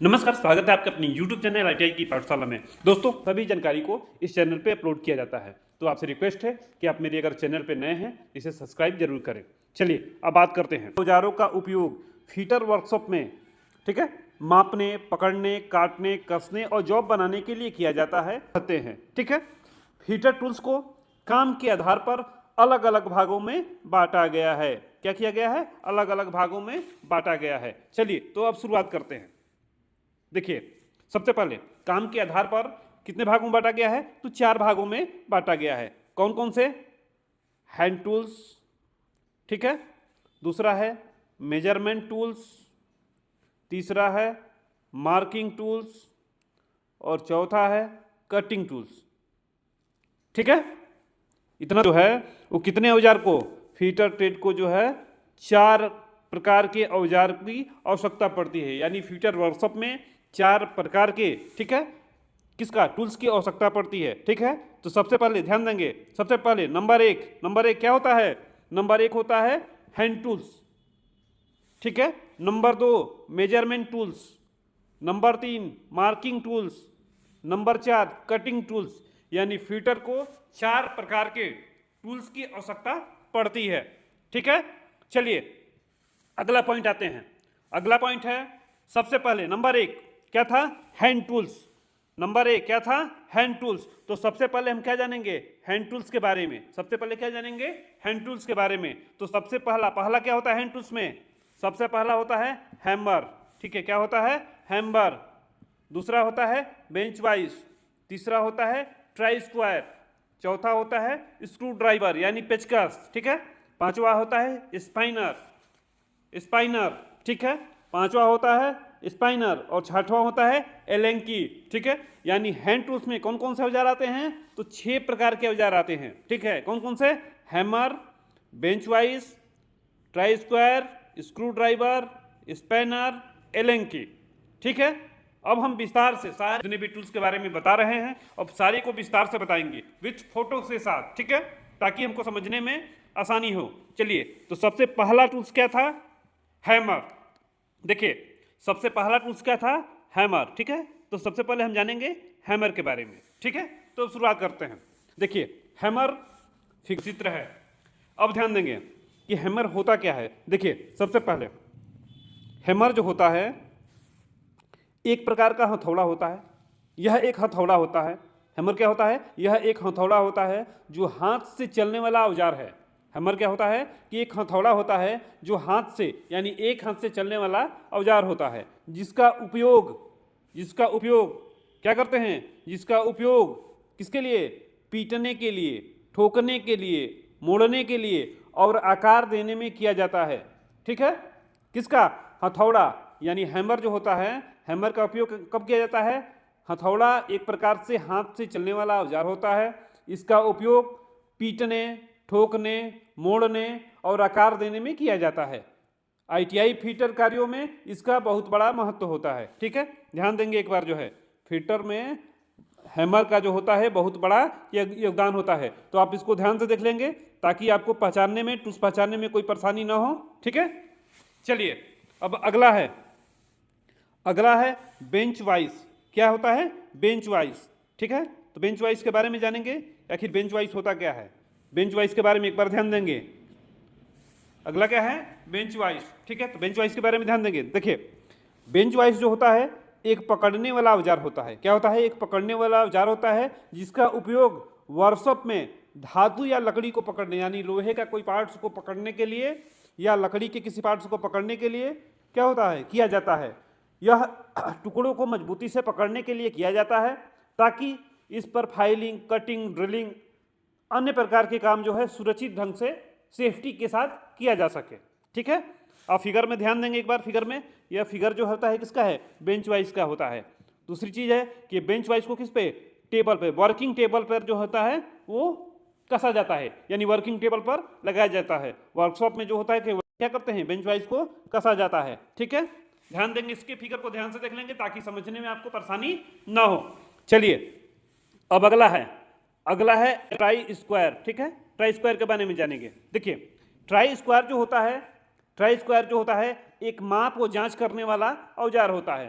नमस्कार, स्वागत है आपके अपनी YouTube चैनल ITI की पाठशाला में। दोस्तों, सभी जानकारी को इस चैनल पे अपलोड किया जाता है, तो आपसे रिक्वेस्ट है कि आप मेरे अगर चैनल पे नए हैं इसे सब्सक्राइब जरूर करें। चलिए अब बात करते हैं। औजारों का उपयोग फीटर वर्कशॉप में, ठीक है, मापने, पकड़ने, काटने, कसने और जॉब बनाने के लिए किया जाता है, कहते हैं, ठीक है। फीटर टूल्स को काम के आधार पर अलग अलग भागों में बांटा गया है। क्या किया गया है? अलग अलग भागों में बांटा गया है। चलिए तो अब शुरुआत करते हैं। देखिए, सबसे पहले काम के आधार पर कितने भागों में बांटा गया है? तो 4 भागों में बांटा गया है। कौन कौन से? हैंड टूल्स, ठीक है, दूसरा है मेजरमेंट टूल्स, तीसरा है मार्किंग टूल्स और चौथा है कटिंग टूल्स, ठीक है। इतना जो है वो कितने औजार को, फीटर ट्रेड को जो है 4 प्रकार के औजार की आवश्यकता पड़ती है। यानी फीटर वर्कशॉप में 4 प्रकार के, ठीक है, किसका, टूल्स की आवश्यकता पड़ती है, ठीक है। तो सबसे पहले ध्यान देंगे, सबसे पहले नंबर एक क्या होता है? नंबर 1 होता है हैंड टूल्स, ठीक है। Number 2 measurement tools, number 3 marking tools, number 4 cutting tools. यानी फीटर को 4 प्रकार के टूल्स की आवश्यकता पड़ती है, ठीक है। चलिए अगला पॉइंट आते हैं। अगला पॉइंट है, सबसे पहले नंबर 1 क्या था? Hand tools. नंबर 1 क्या था? Hand tools. तो सबसे पहले हम क्या जानेंगे? हैंड टूल्स के बारे में। सबसे पहले क्या जानेंगे? हैंड टूल्स के बारे में। तो सबसे पहला क्या होता है हैंड टूल्स में? सबसे पहला होता है हैमर, ठीक है। क्या होता है? हैमर। दूसरा होता है बेंच वाइज, तीसरा होता है ट्राई स्क्वायर, चौथा होता है स्क्रू ड्राइवर यानी पेचकस, ठीक है। पांचवा होता है स्पाइनर, ठीक है। पांचवा होता है स्पाइनर और छठवां होता है एलेंकी, ठीक है। यानी हैंड टूल्स में कौन कौन से औजार आते हैं? तो 6 प्रकार के औजार आते हैं, ठीक है। कौन कौन से? Hammer, bench vice, try square, screwdriver, spanner, Allen key, ठीक है। अब हम विस्तार से सारे जितने भी टूल्स के बारे में बता रहे हैं, अब सारे को विस्तार से बताएंगे विथ फोटो के साथ, ठीक है, ताकि हमको समझने में आसानी हो। चलिए, तो सबसे पहला टूल्स क्या था? हैमर। देखिए, सबसे पहला टूल्स क्या था? हैमर, ठीक है। तो सबसे पहले हम जानेंगे हैमर के बारे में, ठीक है। तो शुरुआत करते हैं। देखिए, हैमर चित्र है। अब ध्यान देंगे कि हैमर होता क्या है। देखिए, सबसे पहले हैमर जो होता है एक प्रकार का हथौड़ा होता है। यह एक हथौड़ा होता है। हैमर क्या होता है? यह एक हथौड़ा होता है जो हाथ से चलने वाला औजार है। हैमर क्या होता है कि एक हथौड़ा होता है जो हाथ से, यानी एक हाथ से चलने वाला औजार होता है, जिसका उपयोग क्या करते हैं? जिसका उपयोग किसके लिए? पीटने के लिए, ठोकने के लिए, मोड़ने के लिए और आकार देने में किया जाता है, ठीक है। किसका? हथौड़ा। यानी हैमर जो होता है, हैमर का उपयोग कब किया जाता है? हथौड़ा एक प्रकार से हाथ से चलने वाला औजार होता है। इसका उपयोग पीटने, ठोकने, मोड़ने और आकार देने में किया जाता है। ITI फीटर कार्यों में इसका बहुत बड़ा महत्व होता है, ठीक है। ध्यान देंगे एक बार, जो है फीटर में हैमर का जो होता है बहुत बड़ा योगदान होता है। तो आप इसको ध्यान से देख लेंगे ताकि आपको पहचानने में, टूल्स पहचानने में कोई परेशानी ना हो, ठीक है। चलिए अब अगला है बेंच वाइज। क्या होता है? बेंच वाइज, ठीक है। तो बेंच वाइज के बारे में जानेंगे, आखिर बेंच वाइज होता क्या है। बेंच वाइज के बारे में एक बार ध्यान देंगे। अगला क्या है? बेंच वाइज, ठीक है। तो बेंच वाइज के बारे में ध्यान देंगे। देखिए, बेंच वाइज जो होता है एक पकड़ने वाला औजार होता है। क्या होता है? एक पकड़ने वाला औजार होता है जिसका उपयोग वर्कशॉप में धातु या लकड़ी को पकड़ने, यानी लोहे का कोई पार्ट्स को पकड़ने के लिए या लकड़ी के किसी पार्ट्स को पकड़ने के लिए क्या होता है? किया जाता है। यह टुकड़ों को मजबूती से पकड़ने के लिए किया जाता है ताकि इस पर फाइलिंग, कटिंग, ड्रिलिंग, अन्य प्रकार के काम जो है सुरक्षित ढंग से सेफ्टी के साथ किया जा सके, ठीक है। आप फिगर में ध्यान देंगे एक बार। फिगर में, यह फिगर जो होता है किसका है? बेंच वाइज का होता है। दूसरी चीज है कि बेंच वाइज को किस पे? टेबल पे, वर्किंग टेबल पर जो होता है वो कसा जाता है, यानी वर्किंग टेबल पर लगाया जाता है। वर्कशॉप में जो होता है कि क्या करते हैं? बेंच वाइज को कसा जाता है, ठीक है। ध्यान देंगे, इसके फिगर को ध्यान से देख लेंगे ताकि समझने में आपको परेशानी ना हो। चलिए अब अगला है ट्राई स्क्वायर, ठीक है। ट्राई स्क्वायर के बारे में जानेंगे। देखिए, ट्राई स्क्वायर जो होता है एक माप व जांच करने वाला औजार होता है।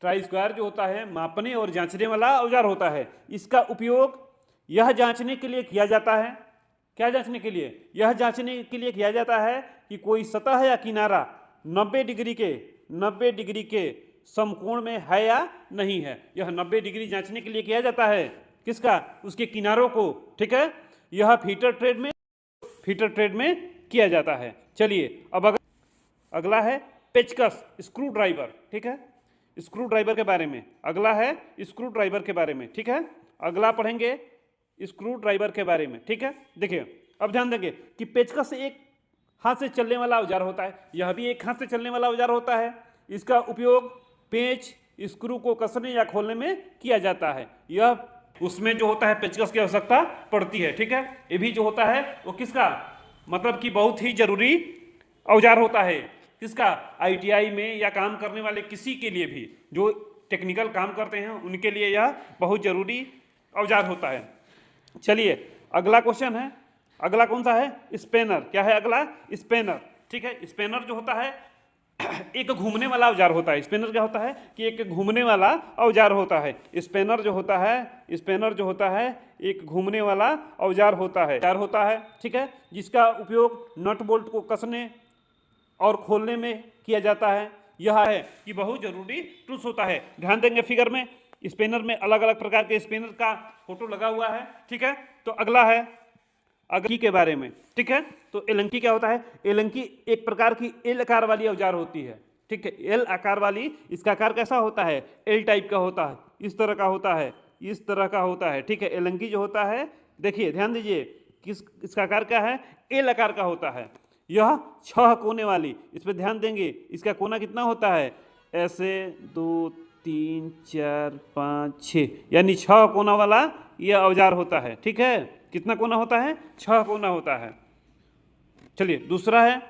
ट्राई स्क्वायर जो होता है मापने और जांचने वाला औजार होता है। इसका उपयोग यह जांचने के लिए किया जाता है, क्या जांचने के लिए? यह जांचने के लिए किया जाता है कि कोई सतह या किनारा 90 डिग्री के समकोण में है या नहीं है। यह 90 डिग्री जांचने के लिए किया जाता है, किसका? उसके किनारों को, ठीक है। यह फीटर ट्रेड में किया जाता है। चलिए अब अगला है पेचकस, स्क्रू ड्राइवर, ठीक है। स्क्रू ड्राइवर के बारे में अगला है, स्क्रू ड्राइवर के बारे में, ठीक है। अगला पढ़ेंगे स्क्रू ड्राइवर के बारे में, ठीक है। देखिए अब ध्यान देंगे कि पेचकस एक हाथ से चलने वाला औजार होता है, यह भी एक हाथ से चलने वाला औजार होता है। इसका उपयोग पेच स्क्रू को कसने या खोलने में किया जाता है। यह उसमें जो होता है पेचकस की आवश्यकता पड़ती है, ठीक है। ये भी जो होता है वो किसका, मतलब कि बहुत ही जरूरी औजार होता है, किसका? आईटीआई में या काम करने वाले किसी के लिए भी, जो टेक्निकल काम करते हैं उनके लिए यह बहुत जरूरी औजार होता है। चलिए अगला क्वेश्चन है, अगला कौन सा है? स्पेनर। क्या है अगला? स्पेनर, ठीक है। स्पेनर जो होता है एक घूमने वाला औजार होता है। स्पेनर क्या होता है कि एक घूमने वाला औजार होता है। स्पेनर जो होता है एक घूमने वाला औजार होता है, ठीक है, जिसका उपयोग नट बोल्ट को कसने और खोलने में किया जाता है। यह है कि बहुत जरूरी टूल्स होता है। ध्यान देंगे फिगर में, स्पेनर में अलग अलग प्रकार के स्पेनर का फोटो लगा हुआ है, ठीक है। तो अगला है एलंकी के बारे में, ठीक है। तो एलंकी क्या होता है? एलंकी एक प्रकार की एल आकार वाली औजार होती है, ठीक है। एल आकार वाली, इसका आकार कैसा होता है? एल टाइप का होता है, इस तरह का होता है, ठीक है। एलंकी जो होता है, देखिए ध्यान दीजिए, इसका आकार क्या है? एल आकार का होता है। यह 6 कोने वाली, इस पर ध्यान देंगे, इसका कोना कितना होता है? ऐसे 2 3 4 5 6, यानी 6 कोना वाला यह औजार होता है, ठीक है। कितना कोना होता है? 6 कोना होता है। चलिए दूसरा है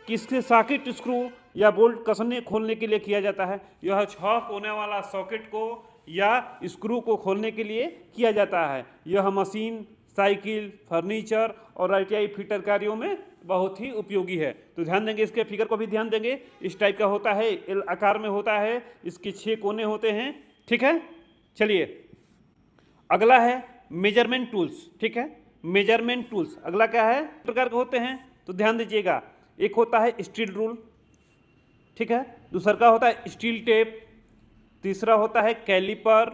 कि इसके सॉकेट स्क्रू या बोल्ट कसने खोलने के लिए किया जाता है। यह 6 कोने वाला सॉकेट को या स्क्रू को खोलने के लिए किया जाता है। यह मशीन, साइकिल, फर्नीचर और आईटीआई फिटर कार्यों में बहुत ही उपयोगी है। तो ध्यान देंगे, इसके फिगर को भी ध्यान देंगे, इस टाइप का होता है, एल आकार में होता है, इसके 6 कोने होते हैं, ठीक है। चलिए अगला है मेजरमेंट टूल्स, ठीक है। मेजरमेंट टूल्स अगला क्या है? प्रकार के होते हैं, तो ध्यान दीजिएगा। एक होता है स्टील रूल, ठीक है। दूसरा का होता है स्टील टेप, तीसरा होता है कैलिपर,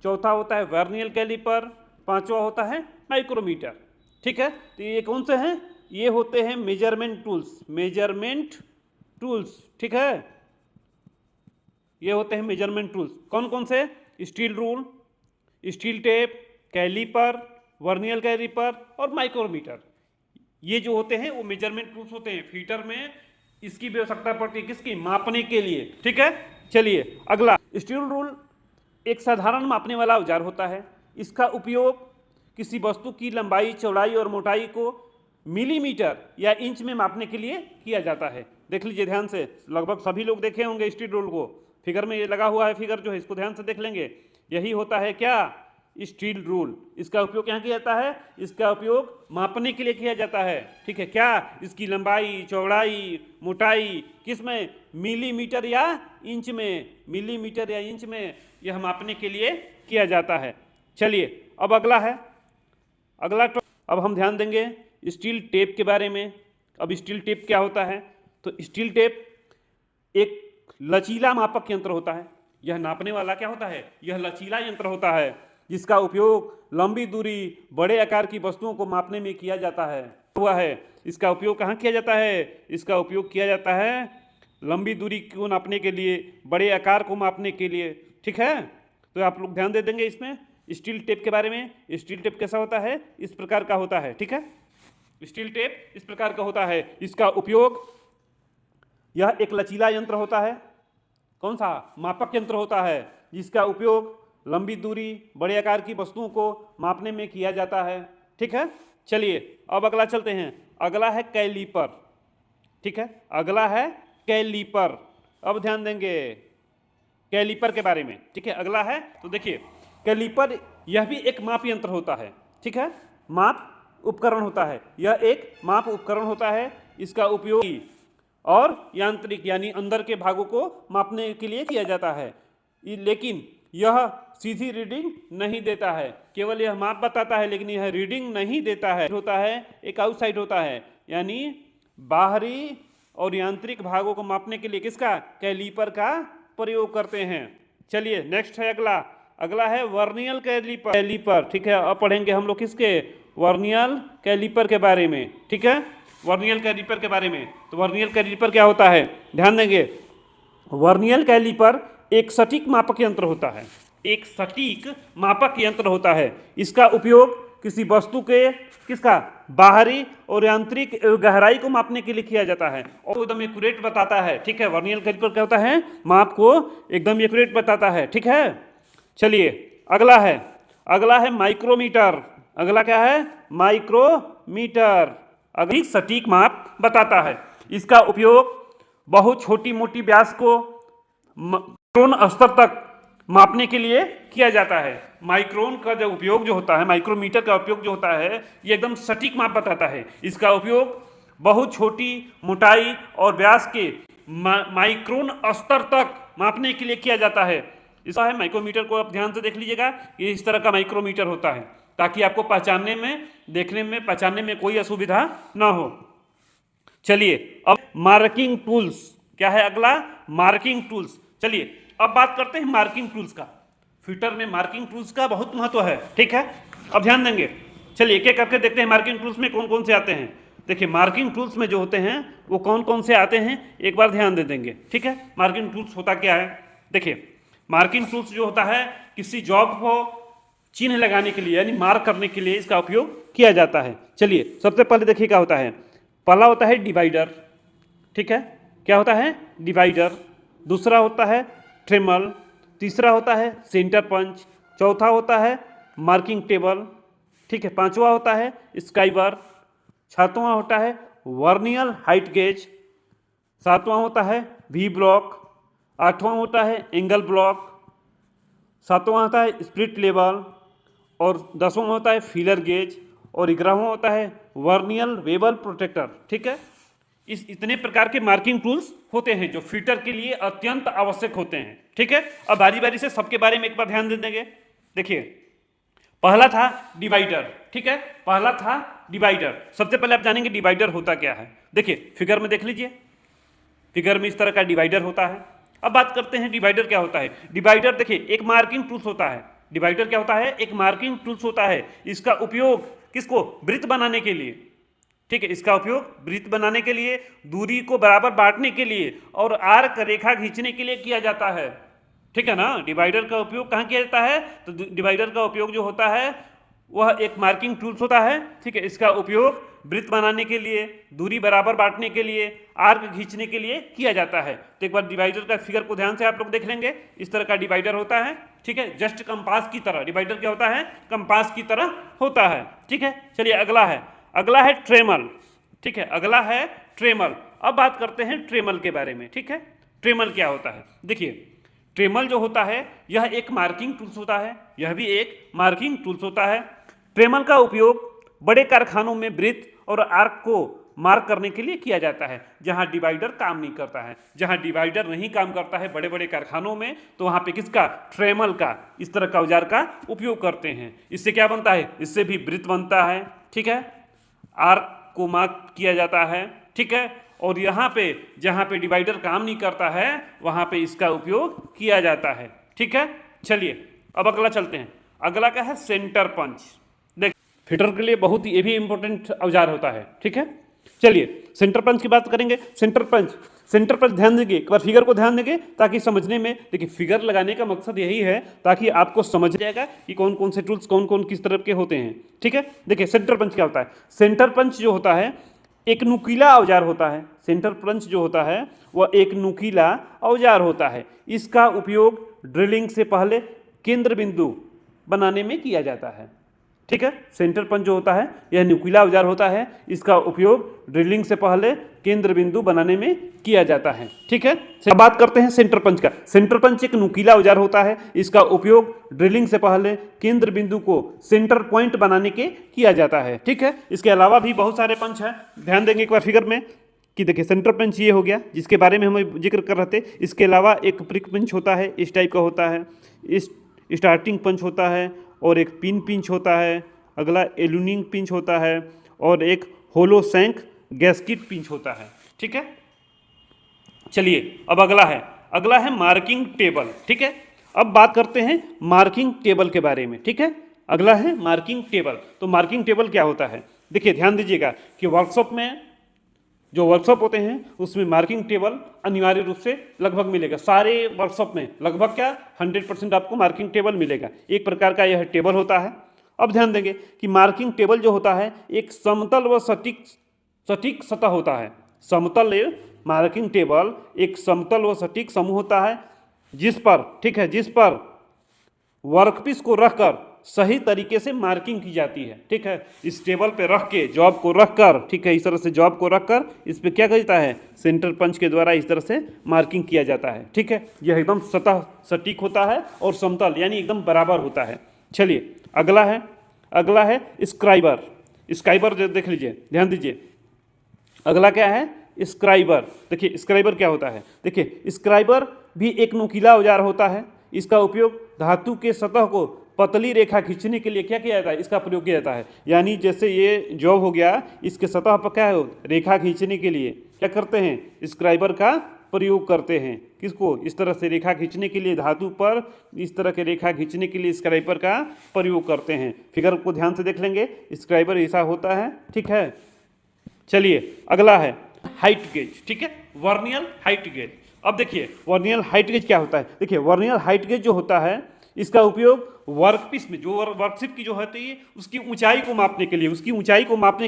चौथा होता है वर्नियर कैलिपर, पांचवा होता है माइक्रोमीटर, ठीक है। तो ये कौन से हैं? ये होते हैं मेजरमेंट टूल्स, ठीक है। ये होते हैं मेजरमेंट टूल्स। कौन कौन से? Steel rule, steel tape, caliper, vernier caliper और माइक्रोमीटर। ये जो होते हैं वो मेजरमेंट टूल्स होते हैं। फीटर में इसकी भी आवश्यकता पड़ती है, किसकी? मापने के लिए, ठीक है। चलिए अगला, स्टील रूल एक साधारण मापने वाला औजार होता है। इसका उपयोग किसी वस्तु की लंबाई, चौड़ाई और मोटाई को मिलीमीटर या इंच में मापने के लिए किया जाता है। देख लीजिए ध्यान से, लगभग सभी लोग देखे होंगे स्टील रूल को। फिगर में ये लगा हुआ है, फिगर जो है इसको ध्यान से देख लेंगे। यही होता है क्या? Steel rule. इसका उपयोग क्या किया जाता है? इसका उपयोग मापने के लिए किया जाता है, ठीक है। क्या? इसकी लंबाई, चौड़ाई, मोटाई, किस में? मिलीमीटर या इंच में, यह मापने के लिए किया जाता है। चलिए अब अगला है, अब हम ध्यान देंगे स्टील टेप के बारे में। अब स्टील टेप क्या होता है? तो स्टील टेप एक लचीला मापक यंत्र होता है। यह नापने वाला क्या होता है? यह लचीला यंत्र होता है, जिसका उपयोग लंबी दूरी, बड़े आकार की वस्तुओं को मापने में किया जाता है। इसका उपयोग कहाँ किया जाता है? इसका उपयोग किया जाता है लंबी दूरी को नापने के लिए, बड़े आकार को मापने के लिए, ठीक है। तो आप लोग ध्यान दे देंगे इसमें स्टील टेप के बारे में। स्टील टेप कैसा होता है? इस प्रकार का होता है, ठीक है। स्टील टेप इस प्रकार का होता है। इसका उपयोग, यह एक लचीला यंत्र होता है। कौन सा? मापक यंत्र होता है, जिसका उपयोग लंबी दूरी, बड़े आकार की वस्तुओं को मापने में किया जाता है, ठीक है। चलिए अब अगला चलते हैं। अगला है कैलिपर, ठीक है। अगला है कैलिपर। अब ध्यान देंगे कैलिपर के बारे में, ठीक है। अगला है, तो देखिए कैलिपर यह भी एक माप यंत्र होता है, ठीक है। माप उपकरण होता है, यह एक माप उपकरण होता है। इसका उपयोग और यांत्रिक यानी अंदर के भागों को मापने के लिए किया जाता है। लेकिन यह सीधी रीडिंग नहीं देता है, केवल यह माप बताता है लेकिन यह रीडिंग नहीं देता है। होता है एक आउटसाइड होता है, यानी बाहरी और यांत्रिक भागों को मापने के लिए किसका, कैलीपर का प्रयोग करते हैं। चलिए नेक्स्ट है अगला है वर्नियल कैलीपर। ठीक है, अब पढ़ेंगे हम लोग किसके, वर्नियल कैलीपर के बारे में। ठीक है, वर्नियल कैलीपर के बारे में। तो वर्नियल कैलीपर क्या होता है, ध्यान देंगे। वर्नियल कैलीपर एक सटीक मापक यंत्र होता है, एक सटीक मापक यंत्र होता है। इसका उपयोग किसी वस्तु के किसका, बाहरी और यांत्रिक गहराई को मापने के लिए किया जाता है और एकदम एक्यूरेट बताता है। ठीक है, वर्नियल कैलीपर क्या होता है, माप को एकदम एक्यूरेट बताता है। ठीक है, चलिए अगला है माइक्रोमीटर। अगला क्या है, माइक्रोमीटर। अधिक सटीक माप बताता है। इसका उपयोग बहुत छोटी मोटी व्यास को माइक्रोन स्तर तक मापने के लिए किया जाता है। माइक्रोन का जो उपयोग जो होता है, माइक्रोमीटर का उपयोग जो होता है, ये एकदम सटीक माप बताता है। इसका उपयोग बहुत छोटी मोटाई और व्यास के माइक्रोन स्तर तक मापने के लिए किया जाता है। इसका है माइक्रोमीटर को आप ध्यान से देख लीजिएगा, ये इस तरह का माइक्रोमीटर होता है ताकि आपको पहचानने में, देखने में, पहचानने में कोई असुविधा ना हो। चलिए अब मार्किंग टूल्स क्या है, अगला मार्किंग टूल्स। चलिए अब बात करते हैं मार्किंग टूल्स का। फिटर में मार्किंग टूल्स का बहुत महत्व है। ठीक है, अब ध्यान देंगे। चलिए एक एक करके देखते हैं मार्किंग टूल्स में कौन कौन से आते हैं। देखिए मार्किंग टूल्स में जो होते हैं वो कौन कौन से आते हैं, एक बार ध्यान दे देंगे। ठीक है, मार्किंग टूल्स होता क्या है, देखिए मार्किंग टूल्स जो होता है किसी जॉब को चिन्ह लगाने के लिए, यानी मार्क करने के लिए इसका उपयोग किया जाता है। चलिए सबसे पहले देखिए क्या होता है, पहला होता है डिवाइडर। ठीक है, क्या होता है, डिवाइडर। दूसरा होता है ट्रेमल, तीसरा होता है सेंटर पंच, चौथा होता है मार्किंग टेबल। ठीक है, पांचवा होता है स्क्राइबर, छठवां होता है वर्नियल हाइट गेज, सातवां होता है वी ब्लॉक, आठवां होता है एंगल ब्लॉक, सातवां होता है स्प्लिट लेवल और 10वां होता है फीलर गेज और 11वां होता है वर्नियल वेबल प्रोटेक्टर। ठीक है, इस इतने प्रकार के मार्किंग टूल्स होते हैं जो फिटर के लिए अत्यंत आवश्यक होते हैं। ठीक है, अब बारी बारी से सबके बारे में एक बार ध्यान दे देंगे। देखिए पहला था डिवाइडर। ठीक है, पहला था डिवाइडर। सबसे पहले आप जानेंगे डिवाइडर होता क्या है। देखिए फिगर में देख लीजिए, फिगर में इस तरह का डिवाइडर होता है। अब बात करते हैं डिवाइडर क्या होता है। डिवाइडर देखिए एक मार्किंग टूल्स होता है। डिवाइडर क्या होता है, एक मार्किंग टूल्स होता है। इसका उपयोग किसको, वृत्त बनाने के लिए। ठीक है, इसका उपयोग वृत्त बनाने के लिए, दूरी को बराबर बांटने के लिए और आर्क रेखा खींचने के लिए किया जाता है। ठीक है ना, डिवाइडर का उपयोग कहाँ किया जाता है, तो डिवाइडर का उपयोग जो होता है वह एक मार्किंग टूल्स होता है। ठीक है, इसका उपयोग वृत्त बनाने के लिए, दूरी बराबर बांटने के लिए, आर्क खींचने के लिए किया जाता है। तो एक बार डिवाइडर का फिगर को ध्यान से आप लोग देख लेंगे, इस तरह का डिवाइडर होता है। ठीक है, जस्ट कंपास की तरह डिवाइडर क्या होता है, कंपास की तरह होता है। ठीक है, चलिए अगला है ट्रेमल। ठीक है, अगला है ट्रेमल। अब बात करते हैं ट्रेमल के बारे में। ठीक है, ट्रेमल क्या होता है, देखिए ट्रेमल जो होता है यह एक मार्किंग टूल्स होता है, यह भी एक मार्किंग टूल्स होता है। ट्रेमल का उपयोग बड़े कारखानों में वृत्त और आर्क को मार्क करने के लिए किया जाता है, जहां डिवाइडर काम नहीं करता है। जहां डिवाइडर नहीं काम करता है बड़े बड़े कारखानों में, तो वहां पे किसका, ट्रेमल का, इस तरह का औजार का उपयोग करते हैं। इससे क्या बनता है, इससे भी वृत्त बनता है। ठीक है, आर्क को मार्क किया जाता है। ठीक है, और यहाँ पे जहाँ पे डिवाइडर काम नहीं करता है वहाँ पे इसका उपयोग किया जाता है। ठीक है, चलिए अब अगला चलते हैं। अगला क्या है, सेंटर पंच। देख फिटर के लिए बहुत ही ये भी इंपॉर्टेंट औजार होता है। ठीक है, चलिए सेंटर पंच की बात करेंगे। सेंटर पंच ध्यान देंगे, एक बार फिगर को ध्यान देंगे ताकि समझने में, देखिए फिगर लगाने का मकसद यही है ताकि आपको समझ जाएगा कि कौन कौन से टूल्स कौन कौन किस तरह के होते हैं। ठीक है, देखिए सेंटर पंच क्या होता है। सेंटर पंच जो होता है एक नुकीला औजार होता है। सेंटर पंच जो होता है वह एक नुकीला औजार होता है। इसका उपयोग ड्रिलिंग से पहले केंद्र बिंदु बनाने में किया जाता है। ठीक है, सेंटर पंच जो होता है यह नुकीला औजार होता है। इसका उपयोग ड्रिलिंग से पहले केंद्र बिंदु बनाने में किया जाता है। ठीक है, अब बात करते हैं सेंटर पंच का। सेंटर पंच एक नुकीला औजार होता है। इसका उपयोग ड्रिलिंग से पहले केंद्र बिंदु को सेंटर पॉइंट बनाने के किया जाता है। ठीक है, इसके अलावा भी बहुत सारे पंच हैं, ध्यान देंगे एक बार फिगर में। कि देखिए सेंटर पंच ये हो गया जिसके बारे में हम जिक्र कर रहे थे। इसके अलावा एक प्रिक पंच होता है, इस टाइप का होता है, इस स्टार्टिंग पंच होता है, और एक पिन पिंच होता है, अगला एलुनिंग पिंच होता है, और एक होलो सैंक गैस्किट पिंच होता है। ठीक है, चलिए अब अगला है मार्किंग टेबल। ठीक है, अब बात करते हैं मार्किंग टेबल के बारे में। ठीक है, अगला है मार्किंग टेबल। तो मार्किंग टेबल क्या होता है? देखिए ध्यान दीजिएगा कि वर्कशॉप में जो वर्कशॉप होते हैं उसमें मार्किंग टेबल अनिवार्य रूप से लगभग मिलेगा। सारे वर्कशॉप में लगभग क्या 100% आपको मार्किंग टेबल मिलेगा। एक प्रकार का यह टेबल होता है। अब ध्यान देंगे कि मार्किंग टेबल जो होता है एक समतल व सटीक सतह होता है। समतल मार्किंग टेबल एक समतल व सटीक समूह होता है जिस पर, ठीक है, जिस पर वर्कपीस को रखकर सही तरीके से मार्किंग की जाती है। ठीक है, इस टेबल पे रख के जॉब को रखकर, ठीक है, इस तरह से जॉब को रखकर इस पे क्या किया जाता है, सेंटर पंच के द्वारा इस तरह से मार्किंग किया जाता है। ठीक है, यह एकदम सतह सटीक होता है और समतल यानी एकदम बराबर होता है। चलिए अगला है स्क्राइबर देख लीजिए, ध्यान दीजिए। अगला क्या है? स्क्राइबर। देखिए स्क्राइबर क्या होता है? देखिए स्क्राइबर भी एक नुकीला औजार होता है। इसका उपयोग धातु के सतह को पतली रेखा खींचने के लिए क्या किया जाता है? इसका प्रयोग किया जाता है। यानी जैसे ये जॉब हो गया, इसके सतह पर क्या है, रेखा खींचने के लिए क्या करते हैं? स्क्राइबर का प्रयोग करते हैं। किसको? इस तरह से रेखा खींचने के लिए, धातु पर इस तरह के रेखा खींचने के लिए स्क्राइबर का प्रयोग करते हैं। फिगर को ध्यान से देख लेंगे, स्क्राइबर ऐसा होता है। ठीक है, चलिए अगला है हाइट गेज। ठीक है, वर्नियर हाइट गेज। अब देखिए वर्नियर हाइट गेज क्या होता है? देखिए वर्नियर हाइट गेज जो होता है इसका उपयोग वर्कपीस में, जो वर्कशीट की जो होती है उसकी ऊंचाई को मापने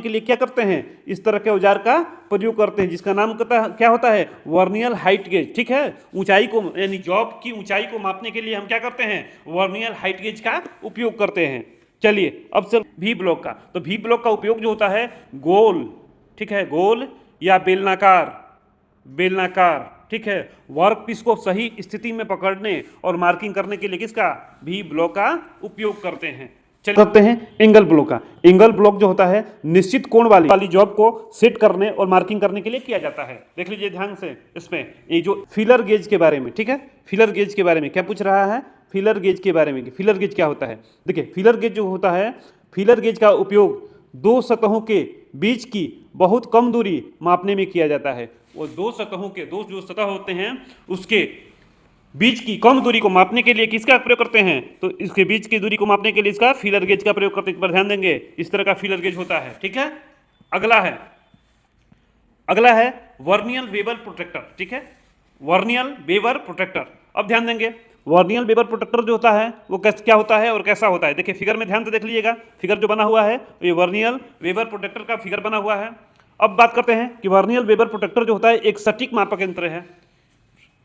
के लिए क्या करते हैं? इस तरह के औजार का प्रयोग करते हैं जिसका नाम क्या होता है? Vernier height gauge. ठीक है, ऊंचाई को यानी जॉब की ऊंचाई को मापने के लिए हम क्या करते हैं? वर्नियर हाइट गेज का उपयोग करते हैं। चलिए अब से वी ब्लॉक का। तो वी ब्लॉक का उपयोग जो होता है गोल, ठीक है, गोल या बेलनाकार, ठीक है, वर्क पीस को सही स्थिति में पकड़ने और मार्किंग करने के लिए किसका? वी ब्लॉक का उपयोग करते हैं। करते हैं एंगल ब्लॉक का। एंगल ब्लॉक जो होता है निश्चित कोण वाली जॉब को सेट करने और मार्किंग करने के लिए किया जाता है। देख लीजिए ध्यान से इसमें ये जो फिलर गेज के बारे में, ठीक है, फिलर गेज के बारे में क्या पूछ रहा है? फिलर गेज के बारे में। फिलर गेज क्या होता है? देखिए फिलर गेज जो होता है, फिलर गेज का उपयोग दो सतहों के बीच की बहुत कम दूरी मापने में किया जाता है। वो दो सतहों के, दो जो सतह होते हैं उसके बीच की कम दूरी को मापने के लिए किसका प्रयोग करते हैं? तो इसके बीच की दूरी को मापने के लिए इसका फिलर गेज का प्रयोग करते हैं। पर ध्यान देंगे इस तरह का फिलर गेज होता है। ठीक है, अगला है वर्नियर वेबर प्रोटेक्टर। ठीक है, वर्नियर वेबर प्रोटेक्टर। अब ध्यान देंगे वर्नियर वेबर प्रोटेक्टर जो होता है वो क्या होता है और कैसा होता है? देखिए फिगर में ध्यान से देख लीजिएगा, फिगर जो बना हुआ है ये वर्नियर वेबर प्रोटेक्टर का फिगर बना हुआ है। अब बात करते हैं कि वर्नियर वेबर प्रोटेक्टर जो होता है एक सटीक मापक यंत्र है।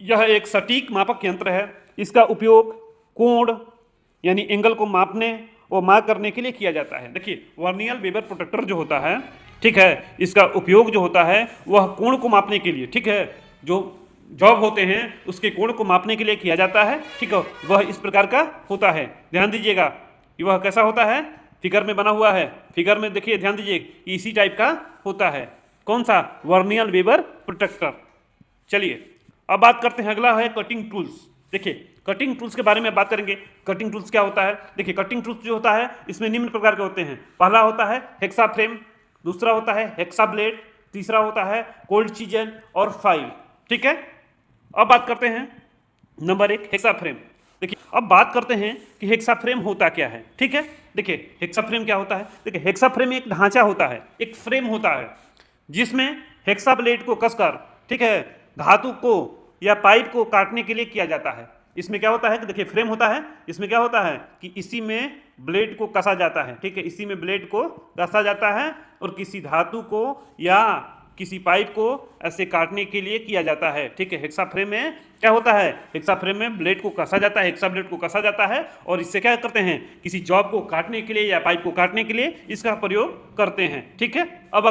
यह एक सटीक मापक यंत्र है। इसका उपयोग कोण यानी एंगल को मापने और मार्क करने के लिए किया जाता है। देखिए वर्नियर वेबर प्रोटेक्टर जो होता है, ठीक है, इसका उपयोग जो होता है वह कोण को मापने के लिए, ठीक है, जो जॉब होते हैं उसके कोण को मापने के लिए किया जाता है। ठीक है, वह इस प्रकार का होता है। ध्यान दीजिएगा कि वह कैसा होता है, फिगर में बना हुआ है। फिगर में देखिए ध्यान दीजिए कि इसी टाइप का होता है। कौन सा? Vernier bevel protractor. चलिए अब बात करते हैं, अगला है कटिंग टूल्स। देखिए कटिंग टूल्स के बारे में बात करेंगे। कटिंग टूल्स क्या होता है? देखिए कटिंग टूल्स जो होता है इसमें निम्न प्रकार के होते हैं। पहला होता है हेक्सा फ्रेम, दूसरा होता है हेक्सा ब्लेड, तीसरा होता है कोल्ड चीजल और फाइल। ठीक है, अब बात करते हैं नंबर 1 हेक्सा फ्रेम। देखिए अब बात करते हैं कि हेक्सा फ्रेम होता क्या है। ठीक है, देखिए हेक्सा फ्रेम क्या होता है? देखिए हेक्सा फ्रेम एक ढांचा होता है, एक फ्रेम होता है जिसमें हेक्सा ब्लेड को कसकर, ठीक है, धातु को या पाइप को काटने के लिए किया जाता है। इसमें क्या होता है कि देखिए फ्रेम होता है, इसमें क्या होता है कि इसी में ब्लेड को कसा जाता है। ठीक है, इसी में ब्लेड को कसा जाता है और किसी धातु को या किसी पाइप को ऐसे काटने के लिए किया जाता है। ठीक है, हेक्सा फ्रेम में क्या होता है? हेक्सा फ्रेम में ब्लेड को कसा जाता है, हेक्सा ब्लेड को कसा जाता है और इससे क्या करते हैं? किसी जॉब को काटने के लिए या पाइप को काटने के लिए इसका प्रयोग करते हैं। ठीक है, अब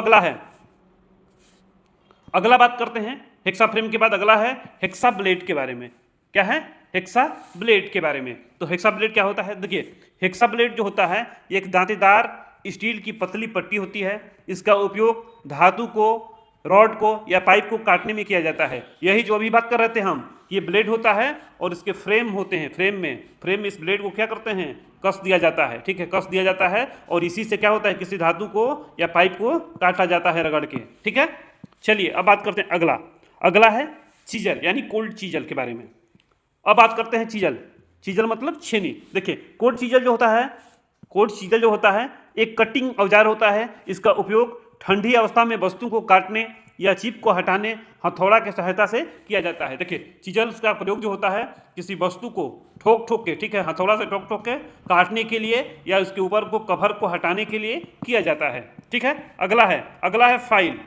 अगला बात करते हैं हेक्सा फ्रेम के बाद अगला है हेक्सा ब्लेड के बारे में। क्या है? हेक्सा ब्लेड के बारे में। तो हेक्सा ब्लेड क्या होता है? देखिए हेक्सा ब्लेड जो होता है एक दांतेदार स्टील की पतली पट्टी होती है। इसका उपयोग धातु को रॉड को या पाइप को काटने में किया जाता है। यही जो अभी बात कर रहे थे हम, ये ब्लेड होता है और इसके फ्रेम होते हैं। फ्रेम में इस ब्लेड को क्या करते हैं, कस दिया जाता है। ठीक है, कस दिया जाता है और इसी से क्या होता है, किसी धातु को या पाइप को काटा जाता है रगड़ के। ठीक है, चलिए अब बात करते हैं अगला है चीजल, यानी कोल्ड चीजल के बारे में। अब बात करते हैं चीजल मतलब छेनी। देखिए कोल्ड चीजल जो होता है एक कटिंग औजार होता है। इसका उपयोग ठंडी अवस्था में वस्तु को काटने या चिप को हटाने हथौड़ा की सहायता से किया जाता है। देखिए चीजल्स का प्रयोग जो होता है किसी वस्तु को ठोक के, ठीक है, हथौड़ा से ठोक के काटने के लिए या उसके ऊपर को कवर को हटाने के लिए किया जाता है। ठीक है, अगला है फाइल।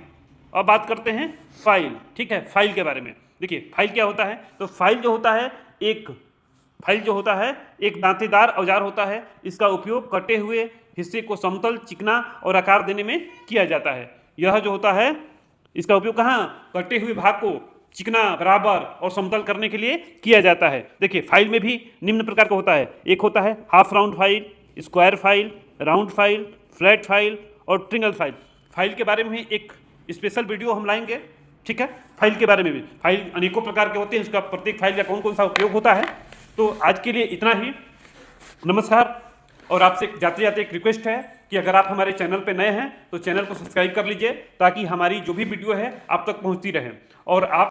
अब बात करते हैं फाइल। ठीक है, फाइल के बारे में। देखिए फाइल क्या होता है, तो फाइल जो होता है एक दांतेदार औजार होता है। इसका उपयोग कटे हुए हिस्से को समतल, चिकना और आकार देने में किया जाता है। यह जो होता है इसका उपयोग कहाँ, कटे हुए भाग को चिकना, बराबर और समतल करने के लिए किया जाता है। देखिए फाइल में भी निम्न प्रकार का होता है। एक होता है half round file, square file, round file, flat file और ट्रिंगल फाइल। फाइल के बारे में एक स्पेशल वीडियो हम लाएंगे। ठीक है, फाइल के बारे में भी, फाइल अनेकों प्रकार के होते हैं, उसका प्रत्येक फाइल का कौन कौन सा उपयोग होता है। तो आज के लिए इतना ही। नमस्कार। और आपसे जाते जाते एक रिक्वेस्ट है कि अगर आप हमारे चैनल पर नए हैं तो चैनल को सब्सक्राइब कर लीजिए, ताकि हमारी जो भी वीडियो है आप तक पहुंचती रहे। और आप